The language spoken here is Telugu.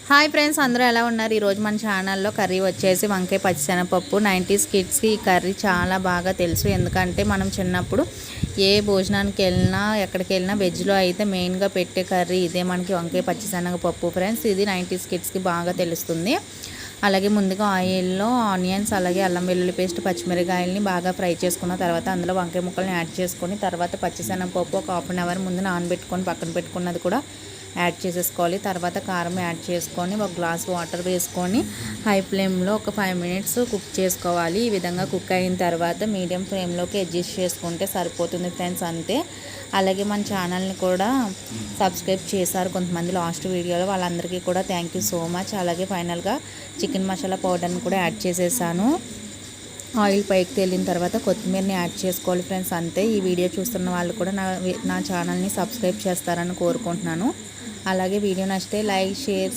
హాయ్ ఫ్రెండ్స్, అందరూ ఎలా ఉన్నారు? ఈరోజు మన ఛానల్లో కర్రీ వచ్చేసి వంకాయ పచ్చిశనగపప్పు. 90s కిడ్స్కి ఈ కర్రీ చాలా బాగా తెలుసు. ఎందుకంటే మనం చిన్నప్పుడు ఏ భోజనానికి వెళ్ళినా ఎక్కడికి వెళ్ళినా వెజ్లో అయితే మెయిన్గా పెట్టే కర్రీ ఇదే, మనకి వంకాయ పచ్చిశనగపప్పు. ఫ్రెండ్స్, ఇది 90s కిడ్స్కి బాగా తెలుస్తుంది. అలాగే ముందుగా ఆయిల్లో ఆనియన్స్, అలాగే అల్లం వెల్లుల్లి పేస్ట్, పచ్చిమిరకాయలని బాగా ఫ్రై చేసుకున్న తర్వాత అందులో వంకాయ ముక్కల్ని యాడ్ చేసుకొని తర్వాత పచ్చిశనగపప్పు ఒక హాఫ్ అన్ అవర్ ముందు నానబెట్టుకొని పక్కన పెట్టుకున్నది కూడా యాడ్ చేసేసుకోవాలి. తర్వాత కారం యాడ్ చేసుకొని ఒక గ్లాస్ వాటర్ వేసుకొని హై ఫ్లేమ్లో ఒక 5 మినిట్స్ కుక్ చేసుకోవాలి. ఈ విధంగా కుక్ అయిన తర్వాత మీడియం ఫ్లేమ్లోకి అడ్జస్ట్ చేసుకుంటే సరిపోతుంది ఫ్రెండ్స్, అంతే. అలాగే మన ఛానల్ని కూడా సబ్స్క్రైబ్ చేశారు కొంతమంది లాస్ట్ వీడియోలో, వాళ్ళందరికీ కూడా థ్యాంక్ యూ సో మచ్. అలాగే ఫైనల్గా చికెన్ మసాలా పౌడర్ని కూడా యాడ్ చేసేసాను. ఆయిల్ పైకి తేలిన తర్వాత కొత్తిమీరని యాడ్ చేసుకోవాలి ఫ్రెండ్స్, అంతే. ఈ వీడియో చూస్తున్న వాళ్ళు కూడా నా ఛానల్ని సబ్స్క్రైబ్ చేస్తారని కోరుకుంటున్నాను. అలాగే వీడియో నచ్చితే లైక్, షేర్